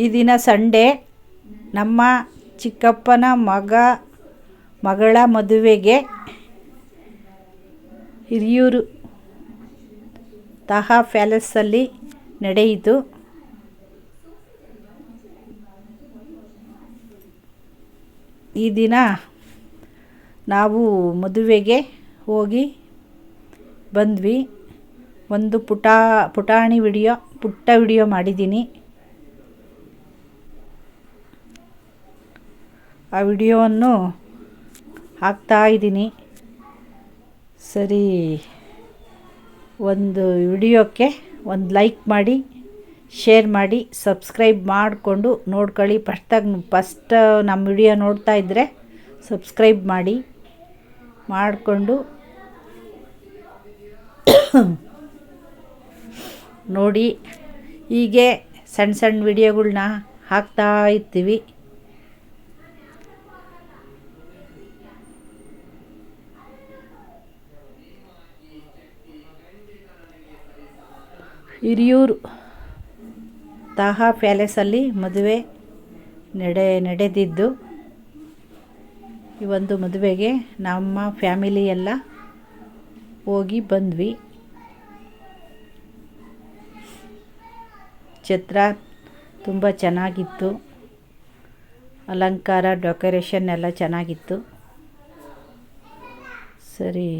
ಈ ದಿನ ಸಂಡೇ. ನಮ್ಮ ಚಿಕ್ಕಪ್ಪನ ಮಗಳ ಮದುವೆಗೆ ಹಿರಿಯೂರು ತಾಹ ಪ್ಯಾಲೇಸಲ್ಲಿ ನಡೆಯಿತು. ಈ ದಿನ ನಾವು ಮದುವೆಗೆ ಹೋಗಿ ಬಂದ್ವಿ. ಒಂದು ಪುಟ್ಟ ವಿಡಿಯೋ ಮಾಡಿದ್ದೀನಿ. ಆ ವಿಡಿಯೋವನ್ನು ಹಾಕ್ತಾ ಇದ್ದೀನಿ. ಸರಿ, ಒಂದು ವಿಡಿಯೋಕ್ಕೆ ಒಂದು ಲೈಕ್ ಮಾಡಿ, ಶೇರ್ ಮಾಡಿ, ಸಬ್ಸ್ಕ್ರೈಬ್ ಮಾಡಿಕೊಂಡು ನೋಡ್ಕೊಳ್ಳಿ. ಫಸ್ಟ್ ನಮ್ಮ ವಿಡಿಯೋ ನೋಡ್ತಾ ಇದ್ದರೆ ಸಬ್ಸ್ಕ್ರೈಬ್ ಮಾಡಿಕೊಂಡು ನೋಡಿ. ಹೀಗೆ ಸಣ್ಣ ವಿಡಿಯೋಗಳ್ನ ಹಾಕ್ತಾ ಇರ್ತೀವಿ. ಹಿರಿಯೂರು ತಾಹ ಪ್ಯಾಲೇಸಲ್ಲಿ ಮದುವೆ ನಡೆದಿದ್ದು. ಈ ಒಂದು ಮದುವೆಗೆ ನಮ್ಮ ಫ್ಯಾಮಿಲಿ ಎಲ್ಲ ಹೋಗಿ ಬಂದ್ವಿ. ಛತ್ರ ತುಂಬ ಚೆನ್ನಾಗಿತ್ತು. ಅಲಂಕಾರ, ಡೆಕೋರೇಷನ್ ಎಲ್ಲ ಚೆನ್ನಾಗಿತ್ತು. ಸರಿ,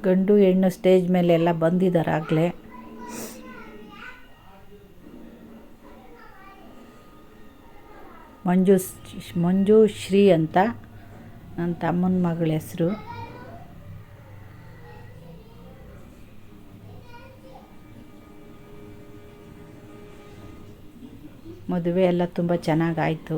ಗಂಡು ಹೆಣ್ಣು ಸ್ಟೇಜ್ ಮೇಲೆ ಎಲ್ಲ ಬಂದಿದ್ದಾರೆ ಆಗಲೇ. ಮಂಜುಶ್ರೀ ಅಂತ ನನ್ನ ತಮ್ಮನ ಮಗಳ ಹೆಸರು. ಮದುವೆ ಎಲ್ಲ ತುಂಬ ಚೆನ್ನಾಗಾಯಿತು.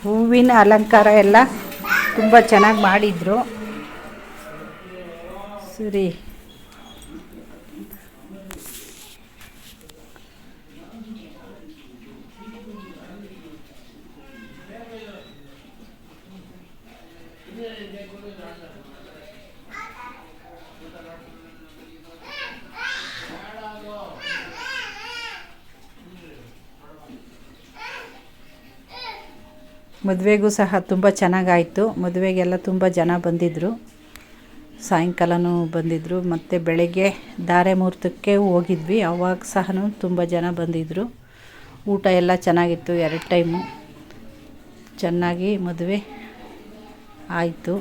ಹೂವಿನ ಅಲಂಕಾರ ಎಲ್ಲ ತುಂಬ ಚೆನ್ನಾಗಿ ಮಾಡಿದ್ರು. ಸರಿ, ಮದುವೆಗೂ ಸಹ ತುಂಬ ಚೆನ್ನಾಗಾಯಿತು. ಮದುವೆಗೆಲ್ಲ ತುಂಬ ಜನ ಬಂದಿದ್ದರು. ಸಾಯಂಕಾಲನೂ ಬಂದಿದ್ದರು. ಮತ್ತು ಬೆಳಗ್ಗೆ ಧಾರೆ ಮುಹೂರ್ತಕ್ಕೆ ಹೋಗಿದ್ವಿ. ಅವಾಗ ಸಹ ತುಂಬ ಜನ ಬಂದಿದ್ದರು. ಊಟ ಎಲ್ಲ ಚೆನ್ನಾಗಿತ್ತು. 2 ಟೈಮು ಚೆನ್ನಾಗಿ ಮದುವೆ ಆಯಿತು.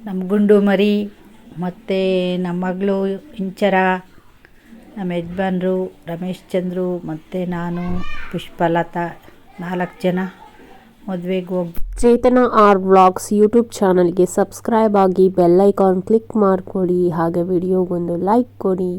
ನಮ್ಮ ಗುಂಡು ಮರಿ ಮತ್ತು ನಮ್ಮ ಮಗಳು ಇಂಚರ, ನಮ್ಮ ಯಜಮಾನ್ರು ರಮೇಶ್ ಚಂದ್ರು ಮತ್ತು ನಾನು ಪುಷ್ಪಲತಾ 4 ಜನ ಮದುವೆಗೆ ಹೋಗಿ. ಚೇತನ ಆರ್ ವ್ಲಾಗ್ಸ್ ಯೂಟ್ಯೂಬ್ ಚಾನಲ್ಗೆ ಸಬ್ಸ್ಕ್ರೈಬ್ ಆಗಿ, ಬೆಲ್ ಐಕಾನ್ ಕ್ಲಿಕ್ ಮಾಡಿಕೊಡಿ. ಹಾಗೆ ವಿಡಿಯೋಗೊಂದು ಲೈಕ್ ಕೊಡಿ.